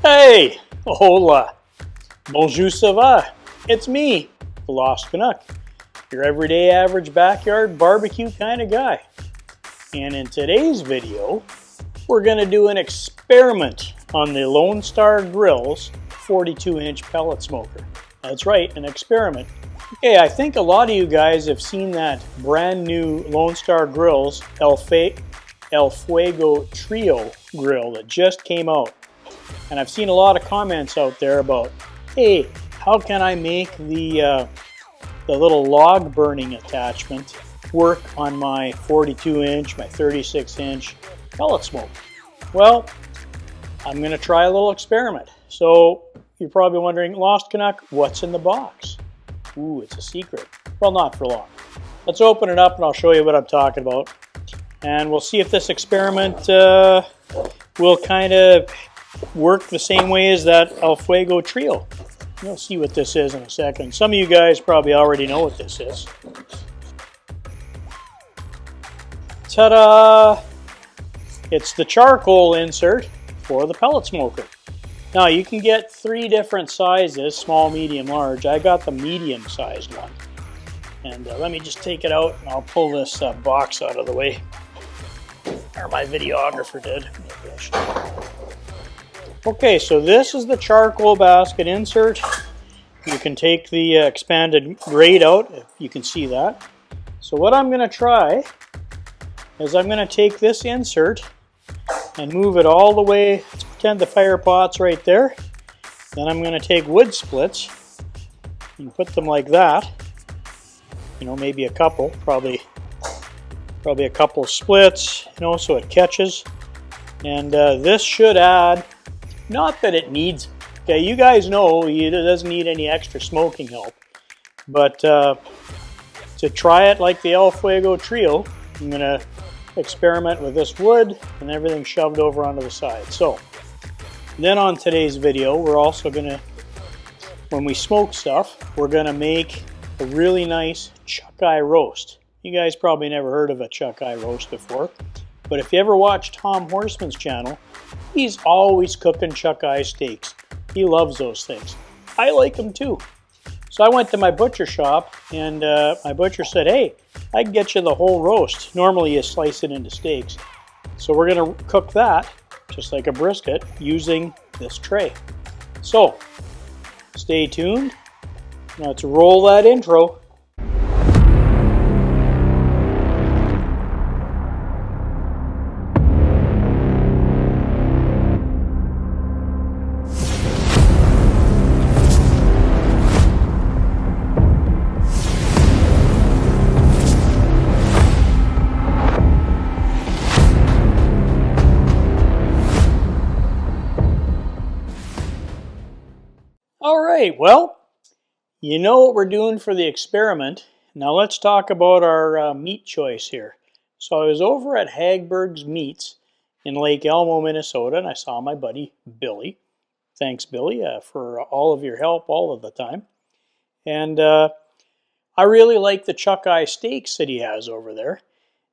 Hey, hola, bonjour, ça va? It's me, the Lost Canuck, your everyday average backyard barbecue kind of guy. And in today's video, we're going to do an experiment on the Lone Star Grillz 42-inch pellet smoker. That's right, an experiment. Okay, I think a lot of you guys have seen that brand new Lone Star Grillz El Fuego Trio grill that just came out. And I've seen a lot of comments out there about, hey, how can I make the little log burning attachment work on my 42-inch, my 36-inch pellet smoker? Well, I'm going to try a little experiment. So you're probably wondering, Lost Canuck, what's in the box? Ooh, it's a secret. Well, not for long. Let's open it up and I'll show you what I'm talking about. And we'll see if this experiment will kind of work the same way as that El Fuego Trio. You'll see what this is in a second. Some of you guys probably already know what this is. Ta-da! It's the charcoal insert for the pellet smoker. Now you can get 3 different sizes, small, medium, large. I got the medium sized one. And let me just take it out and I'll pull this box out of the way. Or my videographer did. Maybe I should. Okay, so this is the charcoal basket insert. You can take the expanded grate out, if you can see that. So what I'm going to try is I'm going to take this insert and move it all the way. Let's pretend the fire pot's right there. Then I'm going to take wood splits and put them like that. You know, maybe a couple, probably a couple of splits, you know, so it catches. And this should add, not that it needs, okay, you guys know it doesn't need any extra smoking help, but to try it like the El Fuego Trio, I'm going to experiment with this wood and everything shoved over onto the side. So then on today's video, we're also going to, when we smoke stuff, we're going to make a really nice chuck eye roast. You guys probably never heard of a chuck eye roast before, but if you ever watch Tom Horseman's channel, he's always cooking chuck eye steaks. He loves those things. I like them too. So I went to my butcher shop and my butcher said, hey, I can get you the whole roast. Normally you slice it into steaks. So we're going to cook that just like a brisket using this tray. So stay tuned. Now let's roll that intro. All right, well, you know what we're doing for the experiment. Now let's talk about our meat choice here. So I was over at Hagberg's Meats in Lake Elmo, Minnesota, and I saw my buddy Billy. Thanks, Billy, for all of your help all of the time. And I really like the chuck eye steaks that he has over there.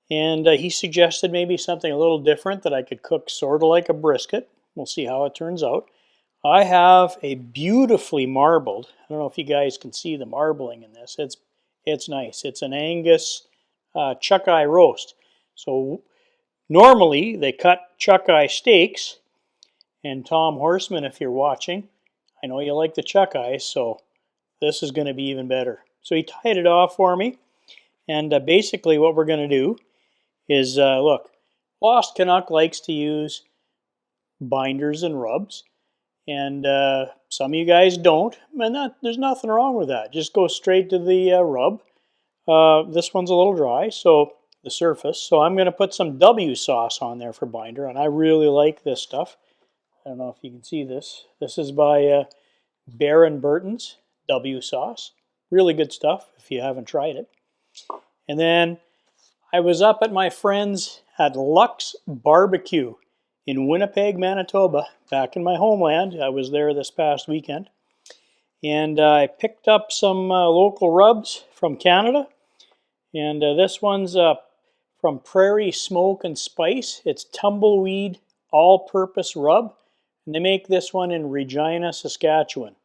And he suggested maybe something a little different that I could cook sort of like a brisket. We'll see how it turns out. I have a beautifully marbled, I don't know if you guys can see the marbling in this, it's nice. It's an Angus chuck eye roast. So normally they cut chuck eye steaks, and Tom Horseman, if you're watching, I know you like the chuck eyes, so this is going to be even better. So he tied it off for me, and basically what we're going to do is, look, Lost Canuck likes to use binders and rubs. And some of you guys don't, and there's nothing wrong with that. Just go straight to the rub. This one's a little dry, so the surface. So I'm going to put some W sauce on there for binder, and I really like this stuff. I don't know if you can see this. This is by Baron Burton's W sauce. Really good stuff if you haven't tried it. And then I was up at my friends at Lux Barbecue in Winnipeg, Manitoba, back in my homeland. I was there this past weekend. And I picked up some local rubs from Canada. And this one's from Prairie Smoke and Spice. It's tumbleweed all-purpose rub. And they make this one in Regina, Saskatchewan.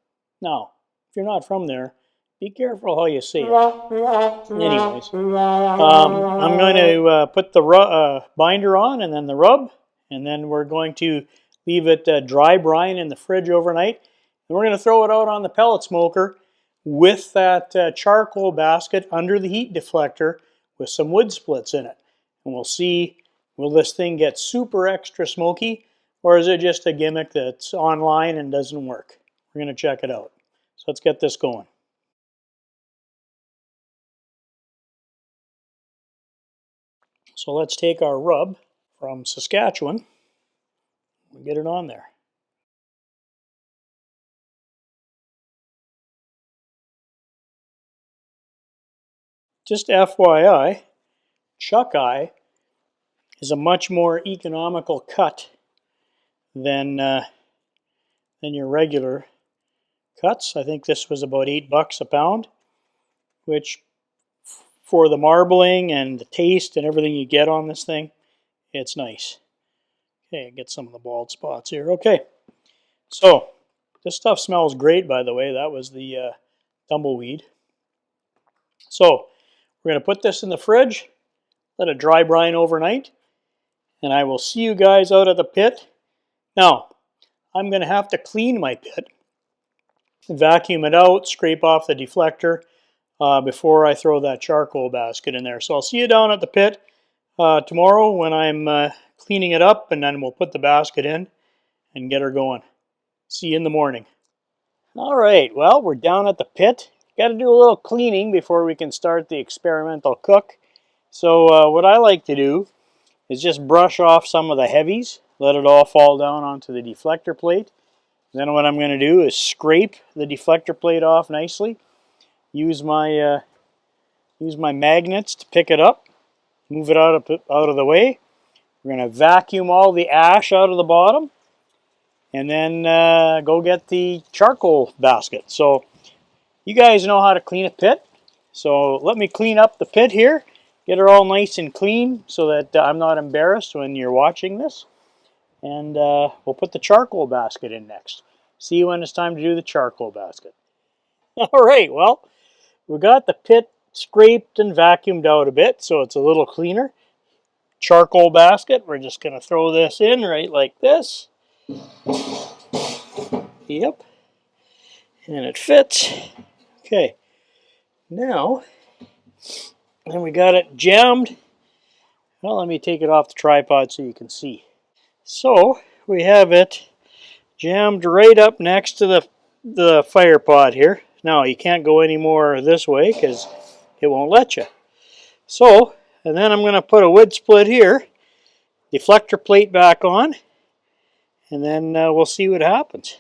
Now, if you're not from there, be careful how you say it. Anyways, I'm going to put the binder on and then the rub, and then we're going to leave it dry brine in the fridge overnight. And we're going to throw it out on the pellet smoker with that charcoal basket under the heat deflector with some wood splits in it. And we'll see, will this thing get super extra smoky, or is it just a gimmick that's online and doesn't work? We're going to check it out. So let's get this going. So let's take our rub from Saskatchewan and get it on there. Just FYI, chuck eye is a much more economical cut than your regular cuts. I think this was about $8 a pound, which for the marbling and the taste and everything you get on this thing, it's nice. Okay, get some of the bald spots here. Okay, so this stuff smells great, by the way. That was the tumbleweed. So we're going to put this in the fridge, let it dry brine overnight, and I will see you guys out at the pit. Now, I'm going to have to clean my pit, vacuum it out, scrape off the deflector before I throw that charcoal basket in there. So I'll see you down at the pit tomorrow when I'm cleaning it up, and then we'll put the basket in and get her going. See you in the morning. All right, well, we're down at the pit. Got to do a little cleaning before we can start the experimental cook. So what I like to do is just brush off some of the heavies, let it all fall down onto the deflector plate. Then what I'm going to do is scrape the deflector plate off nicely. Use my magnets to pick it up, move it out of the way. We're going to vacuum all the ash out of the bottom, and then go get the charcoal basket. So you guys know how to clean a pit. So let me clean up the pit here, get her all nice and clean so that I'm not embarrassed when you're watching this. And we'll put the charcoal basket in next. See you when it's time to do the charcoal basket. All right, well, we got the pit scraped and vacuumed out a bit, so it's a little cleaner. Charcoal basket, we're just going to throw this in right like this. Yep. And it fits. Okay. Now, then we got it jammed. Well, let me take it off the tripod so you can see. So, we have it jammed right up next to the fire pot here. Now, you can't go any more this way because it won't let you. So, and then I'm going to put a wood split here, deflector plate back on, and then we'll see what happens.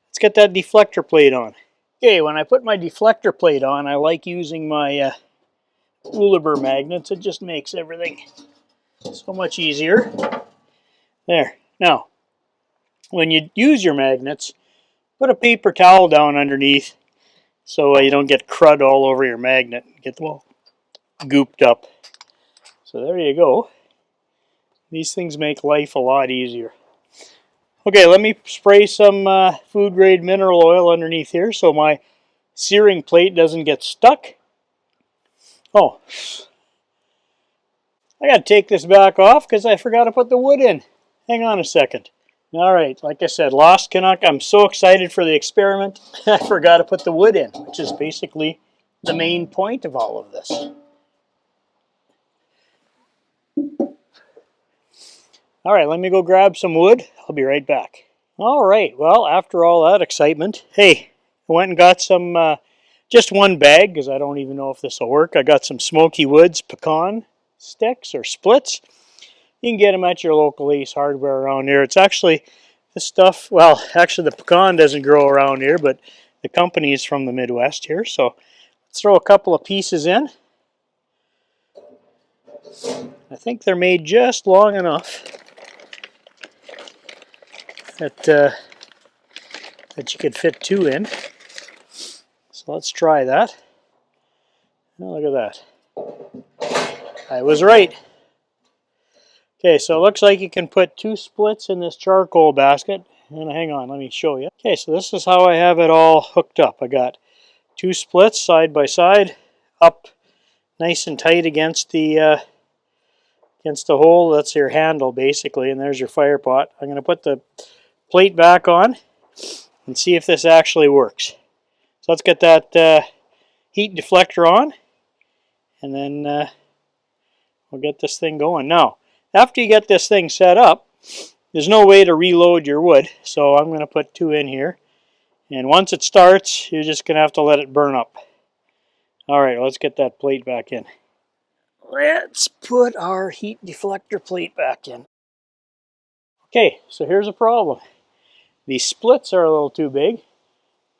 Let's get that deflector plate on. Okay, when I put my deflector plate on, I like using my Uliber magnets. It just makes everything so much easier. There. Now, when you use your magnets, put a paper towel down underneath so you don't get crud all over your magnet. Get them all gooped up. So there you go. These things make life a lot easier. Okay, let me spray some food grade mineral oil underneath here so my searing plate doesn't get stuck. Oh, I got to take this back off because I forgot to put the wood in. Hang on a second. All right, like I said, Lost Canuck, I'm so excited for the experiment, I forgot to put the wood in, which is basically the main point of all of this. All right, let me go grab some wood. I'll be right back. All right, well, after all that excitement, hey, I went and got some, just one bag, because I don't even know if this will work. I got some Smoky Woods pecan sticks or splits. You can get them at your local Ace Hardware around here. It's actually, this stuff, well, actually the pecan doesn't grow around here, but the company is from the Midwest here. So let's throw a couple of pieces in. I think they're made just long enough that you could fit two in. So let's try that. Oh, look at that. I was right. Okay, so it looks like you can put two splits in this charcoal basket, And hang on, let me show you. Okay, so this is how I have it all hooked up. I got 2 splits side by side, up nice and tight against the hole. That's your handle basically, and there's your fire pot. I'm going to put the plate back on and see if this actually works. So let's get that heat deflector on, and then we'll get this thing going. Now, after you get this thing set up, there's no way to reload your wood, so I'm going to put 2 in here. And once it starts, you're just going to have to let it burn up. Alright, let's get that plate back in. Let's put our heat deflector plate back in. Okay, so here's a problem. These splits are a little too big.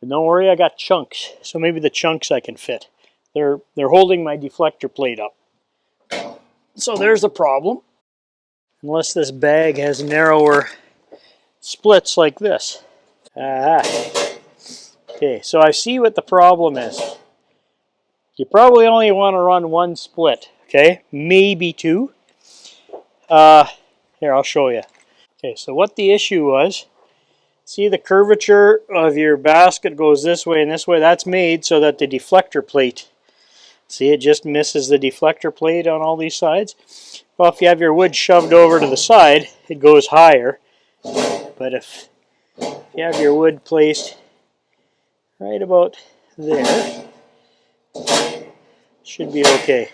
But don't worry, I got chunks. So maybe the chunks I can fit. They're holding my deflector plate up. So there's a problem. Unless this bag has narrower splits like this. Okay, so I see what the problem is. You probably only want to run 1 split, okay? Maybe 2. Here, I'll show you. Okay, so what the issue was, see the curvature of your basket goes this way and this way? That's made so that the deflector plate, see, it just misses the deflector plate on all these sides. Well, if you have your wood shoved over to the side, it goes higher. But if you have your wood placed right about there, should be okay.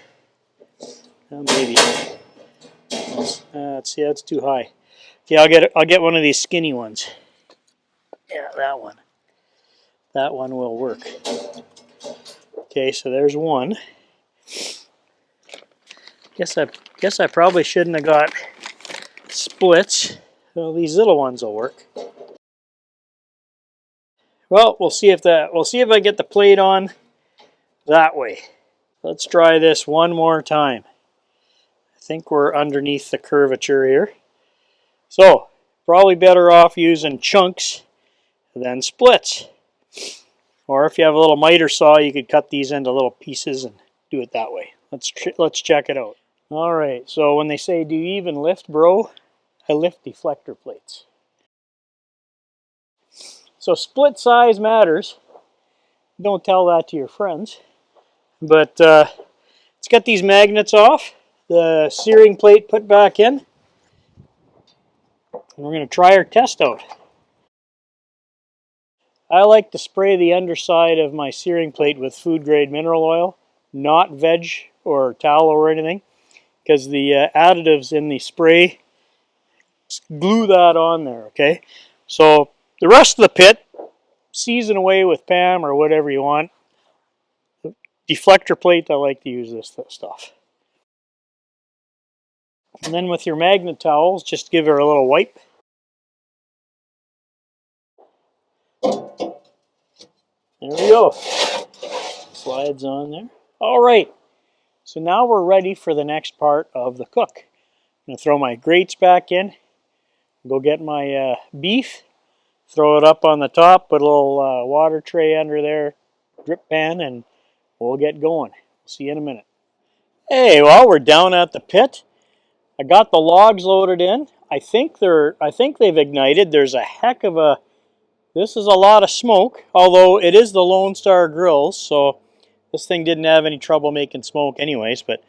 Maybe. See, that's too high. Okay, I'll get one of these skinny ones. Yeah, that one. That one will work. Okay, so there's one. Guess I probably shouldn't have got splits. Well, these little ones will work. Well, we'll see if I get the plate on that way. Let's try this one more time. I think we're underneath the curvature here. So, probably better off using chunks than splits. Or if you have a little miter saw, you could cut these into little pieces and do it that way. Let's check it out. Alright, so when they say, do you even lift, bro? I lift deflector plates. So split size matters. Don't tell that to your friends. But let's get these magnets off. The searing plate put back in. And we're going to try our test out. I like to spray the underside of my searing plate with food grade mineral oil, not veg or tallow or anything, because the additives in the spray glue that on there, okay? So the rest of the pit, season away with Pam or whatever you want. Deflector plate, I like to use this stuff. And then with your magnet towels, just give her a little wipe. There we go. Slides on there. All right. So now we're ready for the next part of the cook. I'm going to throw my grates back in. Go get my beef. Throw it up on the top. Put a little water tray under there. Drip pan, and we'll get going. See you in a minute. Hey, well, we're down at the pit. I got the logs loaded in. I think they've ignited. There's a heck of a. This is a lot of smoke, although it is the Lone Star Grillz, so this thing didn't have any trouble making smoke anyways. But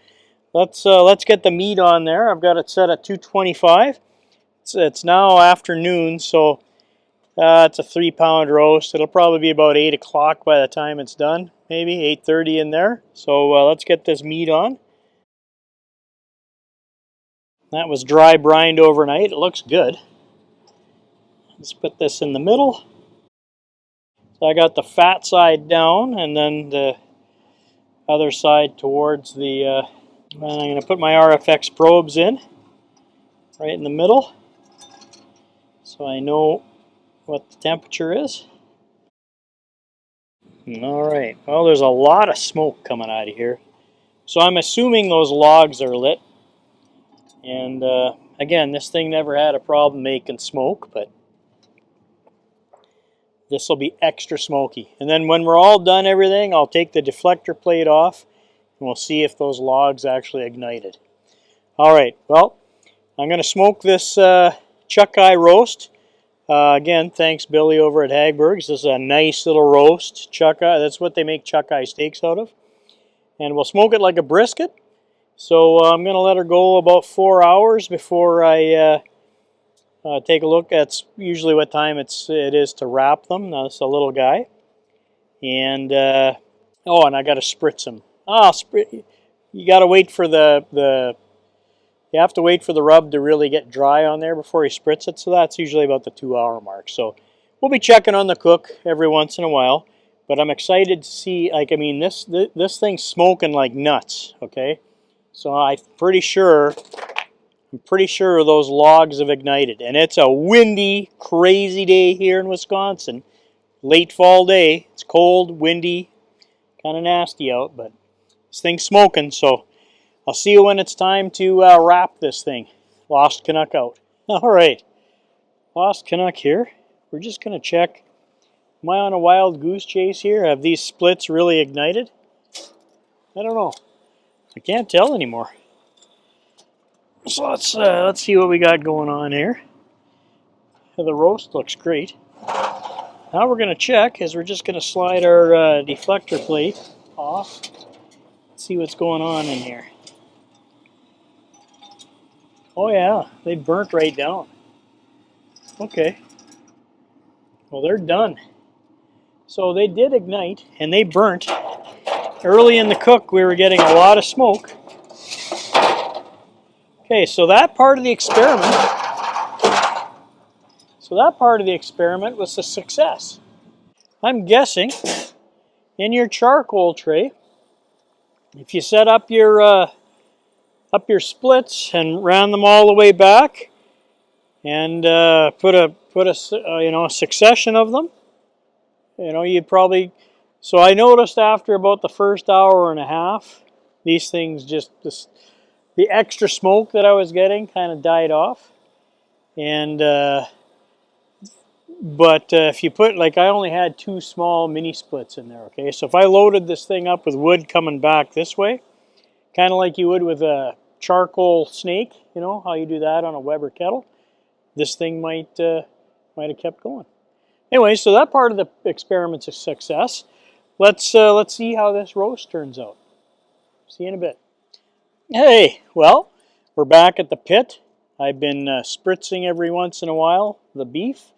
let's get the meat on there. I've got it set at 225. It's now afternoon, so it's a 3-pound roast. It'll probably be about 8 o'clock by the time it's done, maybe 8:30 in there. So let's get this meat on. That was dry brined overnight. It looks good. Let's put this in the middle. So I got the fat side down, and then the other side towards the. And I'm going to put my RFX probes in, right in the middle, so I know what the temperature is. All right. Well, there's a lot of smoke coming out of here, so I'm assuming those logs are lit. And again, this thing never had a problem making smoke, but this will be extra smoky. And then when we're all done everything, I'll take the deflector plate off and we'll see if those logs actually ignited. Alright, well, I'm going to smoke this chuck eye roast Again, thanks Billy over at Hagberg's. This is a nice little roast. Chuck eye, that's what they make chuck eye steaks out of. And we'll smoke it like a brisket. So I'm going to let her go about 4 hours before I take a look. That's usually what time it is to wrap them. Now it's a little guy. And, oh, and I got to spritz them. You got to wait for you have to wait for the rub to really get dry on there before you spritz it. So that's usually about the 2 hour mark. So we'll be checking on the cook every once in a while. But I'm excited to see, like, I mean, this thing's smoking like nuts, okay? So I'm pretty sure those logs have ignited. And it's a windy, crazy day here in Wisconsin. Late fall day. It's cold, windy, kind of nasty out, but this thing's smoking, so I'll see you when it's time to wrap this thing. Lost Canuck out. All right, Lost Canuck here. We're just going to check. Am I on a wild goose chase here? Have these splits really ignited? I don't know. I can't tell anymore. So let's see what we got going on here. The roast looks great. Now we're going to check is we're just going to slide our deflector plate off. See what's going on in here. Oh yeah, they burnt right down. Okay. Well, they're done. So they did ignite and they burnt. Early in the cook, we were getting a lot of smoke. Okay, so that part of the experiment was a success. I'm guessing in your charcoal tray, if you set up your splits and ran them all the way back, and put a succession of them, you'd probably. So I noticed after about the first hour and a half, these things the extra smoke that I was getting kind of died off, and but if you put, like, I only had 2 small mini splits in there. Okay, so if I loaded this thing up with wood coming back this way, kind of like you would with a charcoal snake, how you do that on a Weber kettle, this thing might have kept going. Anyway, so that part of the experiment's a success. Let's see how this roast turns out. See you in a bit. Hey, well, we're back at the pit. I've been spritzing every once in a while the beef.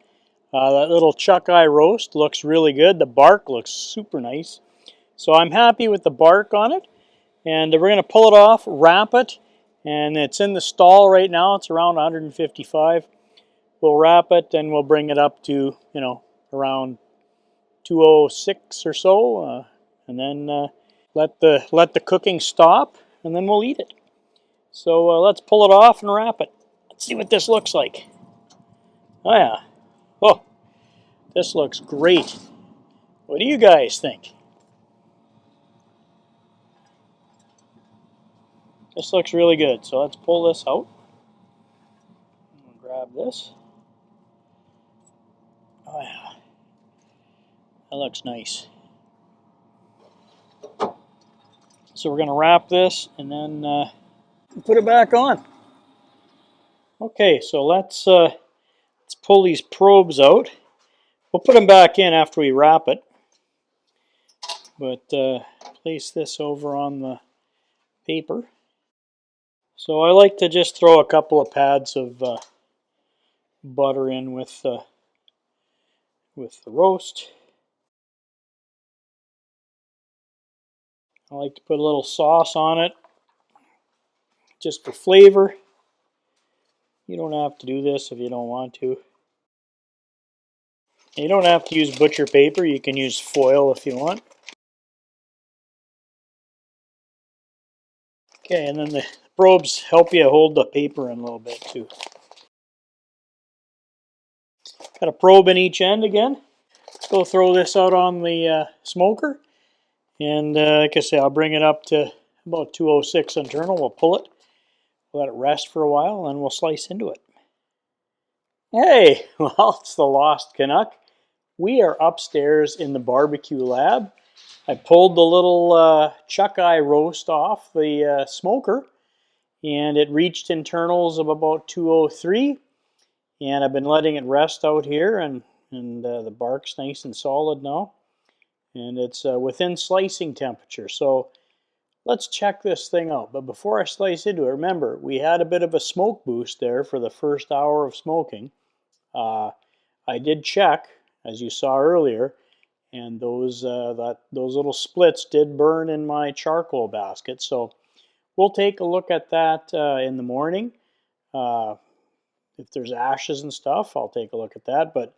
That little chuck eye roast looks really good. The bark looks super nice. So I'm happy with the bark on it. And we're going to pull it off, wrap it, and it's in the stall right now. It's around 155. We'll wrap it and we'll bring it up to, around 206 or so, and then let the cooking stop, and then we'll eat it. So let's pull it off and wrap it. Let's see what this looks like. Oh yeah. Oh, this looks great. What do you guys think? This looks really good. So let's pull this out. Grab this. Oh yeah. That looks nice. So we're going to wrap this and then put it back on. Okay, so let's pull these probes out. We'll put them back in after we wrap it. But place this over on the paper. So I like to just throw a couple of pads of butter in with the roast. I like to put a little sauce on it just for flavor. You don't have to do this if you don't want to. You don't have to use butcher paper. You can use foil if you want. Okay, and then the probes help you hold the paper in a little bit too. Got a probe in each end again. Let's go throw this out on the smoker. And like I say, I'll bring it up to about 206 internal. We'll pull it, let it rest for a while, and we'll slice into it. Hey, well, it's the Lost Canuck. We are upstairs in the barbecue lab. I pulled the little chuck eye roast off the smoker, and it reached internals of about 203. And I've been letting it rest out here, and the bark's nice and solid now. And it's within slicing temperature. So let's check this thing out. But before I slice into it, remember, we had a bit of a smoke boost there for the first hour of smoking. I did check, as you saw earlier, and those little splits did burn in my charcoal basket. So we'll take a look at that in the morning. If there's ashes and stuff, I'll take a look at that. But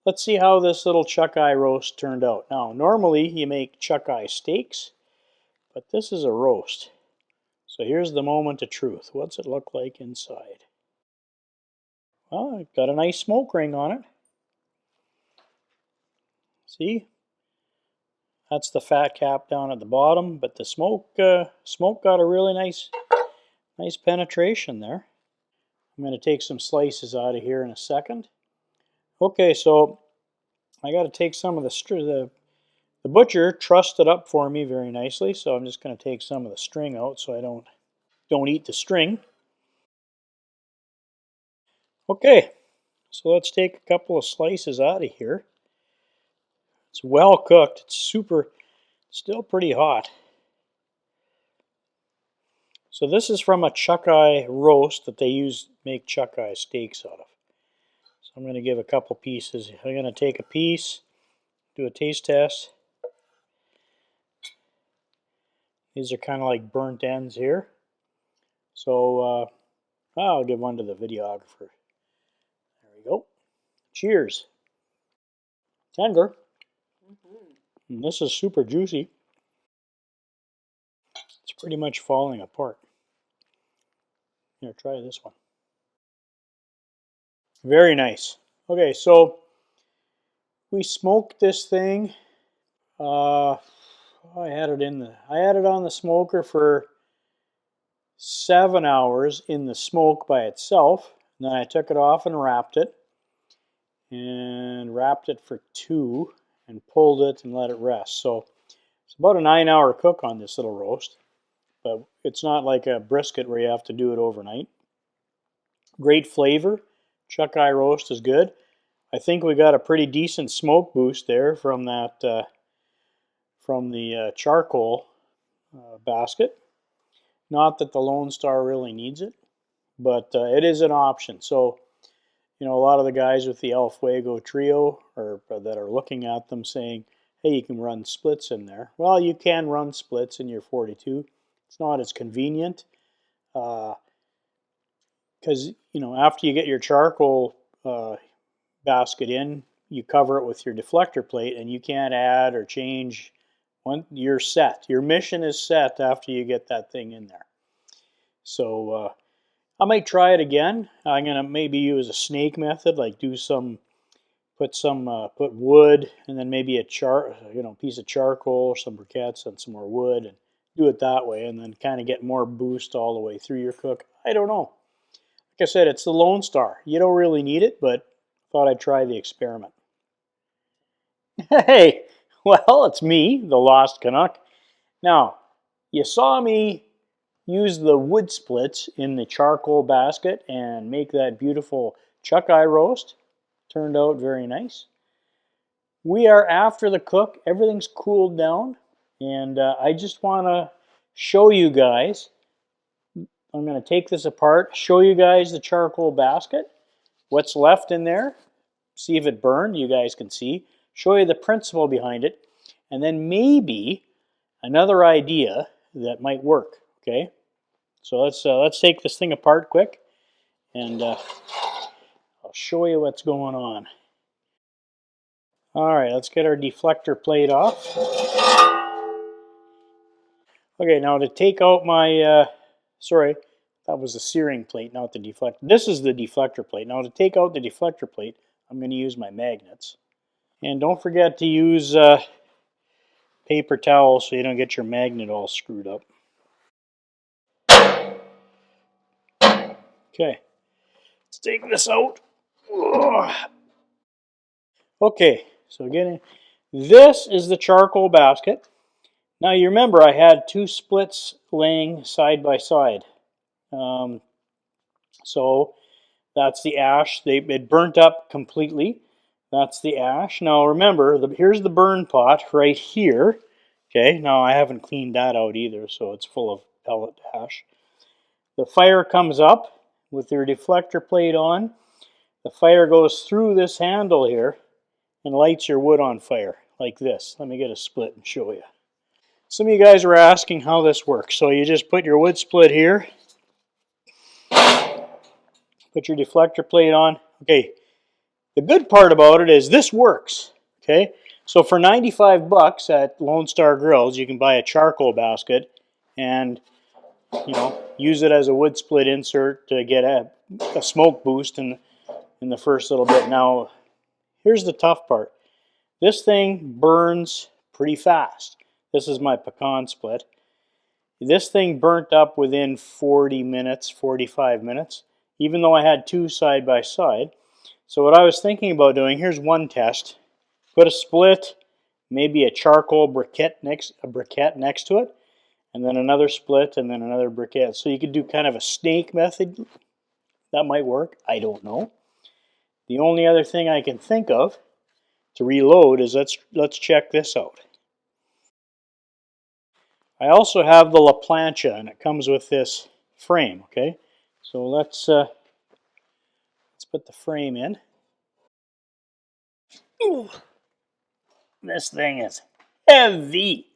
let's see how this little chuck eye roast turned out. Now, normally you make chuck eye steaks, but this is a roast. So here's the moment of truth. What's it look like inside? Well, it got a nice smoke ring on it. See? That's the fat cap down at the bottom, but the smoke got a really nice penetration there. I'm going to take some slices out of here in a second. Okay, so I got to take some of the butcher trussed it up for me very nicely, so I'm just going to take some of the string out so I don't eat the string. Okay, so let's take a couple of slices out of here. It's well cooked. It's still pretty hot. So this is from a chuck eye roast that they make chuck eye steaks out of. So I'm going to give a couple pieces. I'm going to take a piece, do a taste test. These are kind of like burnt ends here. So I'll give one to the videographer. There we go. Cheers. Tender. And this is super juicy. It's pretty much falling apart. Here, try this one. Very nice. Okay, so we smoked this thing. I had it on the smoker for 7 hours in the smoke by itself. And then I took it off and wrapped it for 2 and pulled it and let it rest. So it's about a 9-hour cook on this little roast, but it's not like a brisket where you have to do it overnight. Great flavor. Chuck eye roast is good. I think we got a pretty decent smoke boost there from that from the charcoal basket. Not that the Lone Star really needs it, but it is an option. So, you know, a lot of the guys with the El Fuego trio that are looking at them saying, hey, you can run splits in there. Well, you can run splits in your 42. It's not as convenient because, you know, after you get your charcoal basket in, you cover it with your deflector plate and you can't add or change. You're set. Your mission is set after you get that thing in there. So I might try it again. I'm gonna maybe use a snake method, like put wood and then maybe a piece of charcoal or some briquettes and some more wood and do it that way, and then kind of get more boost all the way through your cook. I don't know. Like I said, it's the Lone Star. You don't really need it, but thought I'd try the experiment. Hey, well, it's me, the Lost Canuck. Now, you saw me use the wood splits in the charcoal basket and make that beautiful chuck eye roast. Turned out very nice. We are after the cook. Everything's cooled down. And I just want to show you guys. I'm going to take this apart, show you guys the charcoal basket, what's left in there, see if it burned, you guys can see, show you the principle behind it, and then maybe another idea that might work, okay? So let's take this thing apart quick, and I'll show you what's going on. All right, let's get our deflector plate off. Okay, now to take out my, sorry, that was the searing plate, not the deflector. This is the deflector plate. Now to take out the deflector plate, I'm going to use my magnets. And don't forget to use paper towel so you don't get your magnet all screwed up. Okay, let's take this out. Ugh. Okay, so again, this is the charcoal basket. Now you remember I had 2 splits laying side by side. So That's the ash. It burnt up completely. That's the ash. Now remember, here's the burn pot right here. Okay, now I haven't cleaned that out either, so it's full of pellet ash. The fire comes up with your deflector plate on. The fire goes through this handle here and lights your wood on fire like this. Let me get a split and show you. Some of you guys were asking how this works. So you just put your wood split here, put your deflector plate on. Okay, the good part about it is this works. Okay, so for 95 bucks at Lone Star Grillz, you can buy a charcoal basket and use it as a wood split insert to get a smoke boost in the first little bit. Now, here's the tough part. This thing burns pretty fast. This is my pecan split. This thing burnt up within 40 minutes, 45 minutes, even though I had two side by side. So what I was thinking about doing, here's one test. Put a split, maybe a charcoal briquette next to it, and then another split, and then another briquette. So you could do kind of a snake method. That might work. I don't know. The only other thing I can think of to reload is let's check this out. I also have the Plancha, and it comes with this frame. Okay, so let's put the frame in. Ooh, this thing is heavy.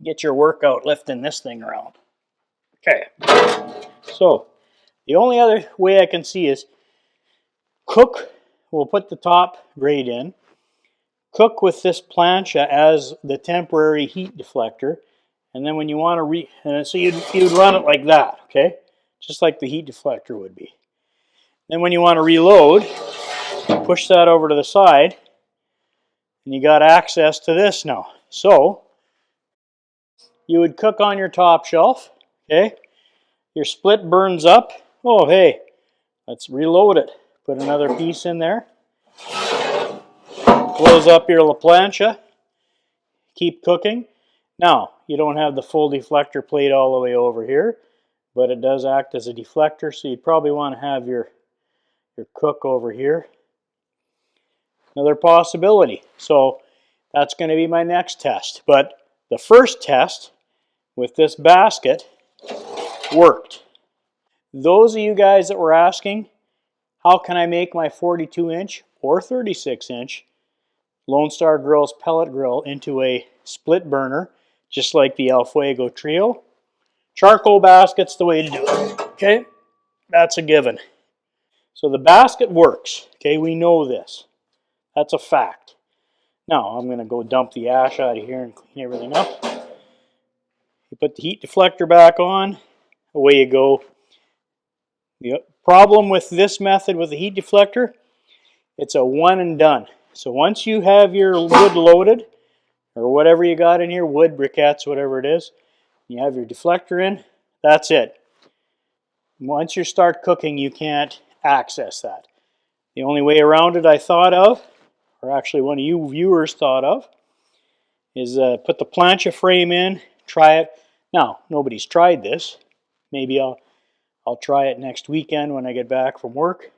Get your workout lifting this thing around. Okay, so the only other way I can see is cook. We'll put the top grate in. Cook with this plancha as the temporary heat deflector, and then when you want to so you'd run it like that, okay, just like the heat deflector would be. Then when you want to reload, push that over to the side, and you got access to this now. So you would cook on your top shelf, okay. Your split burns up. Oh hey, let's reload it. Put another piece in there. Close up your Plancha. Keep cooking. Now, you don't have the full deflector plate all the way over here, but it does act as a deflector, so you'd probably want to have your cook over here. Another possibility. So that's going to be my next test. But the first test with this basket worked. Those of you guys that were asking, how can I make my 42-inch or 36-inch Lone Star Grillz pellet grill into a split burner, just like the El Fuego Trio? Charcoal basket's the way to do it, okay? That's a given. So the basket works, okay? We know this. That's a fact. Now, I'm going to go dump the ash out of here and clean everything up. You put the heat deflector back on, away you go. The problem with this method with the heat deflector, it's a one and done. So once you have your wood loaded, or whatever you got in here, wood, briquettes, whatever it is, you have your deflector in, that's it. Once you start cooking, you can't access that. The only way around it I thought of, or actually one of you viewers thought of, is put the plancha frame in, try it. Now, nobody's tried this. Maybe I'll try it next weekend when I get back from work.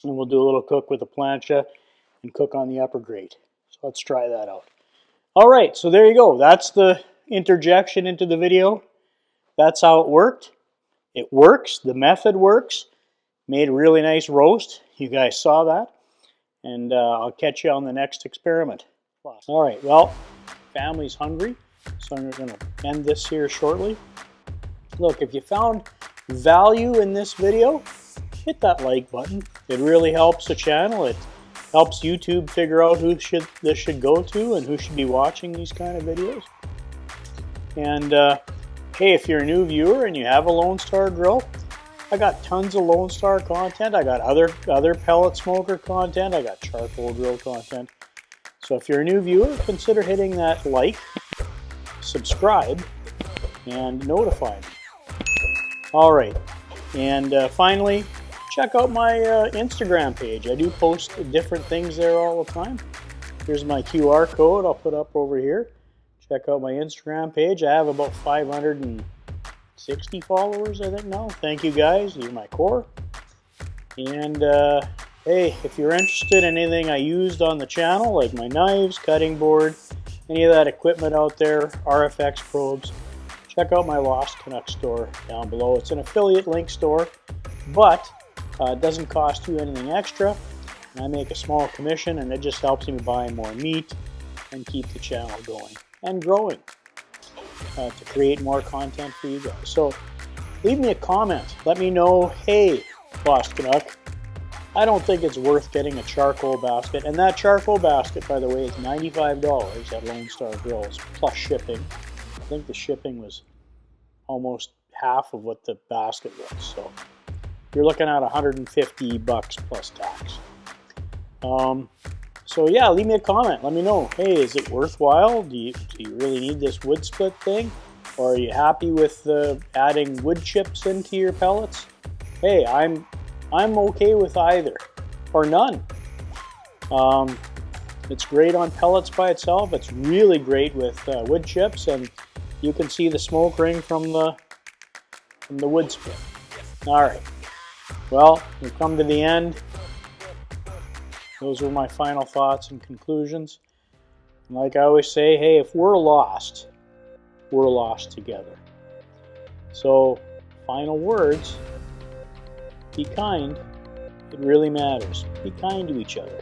And we'll do a little cook with the plancha and cook on the upper grate. So let's try that out. All right, so there you go. That's the interjection into the video. That's how it worked. It works. The method works. Made a really nice roast. You guys saw that. And I'll catch you on the next experiment. All right, well, family's hungry, so I'm going to end this here shortly. Look, if you found value in this video, hit that like button. It really helps the channel. It helps YouTube figure out who this should go to and who should be watching these kind of videos. And hey, if you're a new viewer and you have a Lone Star grill, I got tons of Lone Star content. I got other pellet smoker content. I got charcoal grill content. So if you're a new viewer, consider hitting that like, subscribe, and notify me. All right, and finally, check out my Instagram page. I do post different things there all the time. Here's my QR code I'll put up over here. Check out my Instagram page. I have about 500 and 60 followers, I think now. Thank you guys, you're my core. And hey, if you're interested in anything I used on the channel, like my knives, cutting board, any of that equipment out there, RFX probes, check out my Lost Canuck store down below. It's an affiliate link store, but it doesn't cost you anything extra. And I make a small commission, and it just helps me buy more meat and keep the channel going and growing to create more content for you guys. So leave me a comment. Let me know, hey, Lost Canuck, I don't think it's worth getting a charcoal basket. And that charcoal basket, by the way, is $95 at Lone Star Grillz plus shipping. I think the shipping was almost half of what the basket was. So you're looking at $150 plus tax. So yeah, leave me a comment. Let me know, hey, is it worthwhile? Do you really need this wood split thing? Or are you happy with adding wood chips into your pellets? Hey, I'm okay with either, or none. It's great on pellets by itself. It's really great with wood chips, and you can see the smoke ring from the wood split. All right, well, we've come to the end. Those were my final thoughts and conclusions. And like I always say, hey, if we're lost together. So, final words, be kind. It really matters. Be kind to each other.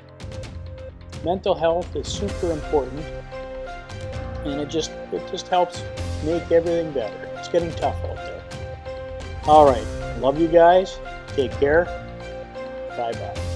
Mental health is super important, and it just helps make everything better. It's getting tough out there. All right, love you guys. Take care. Bye-bye.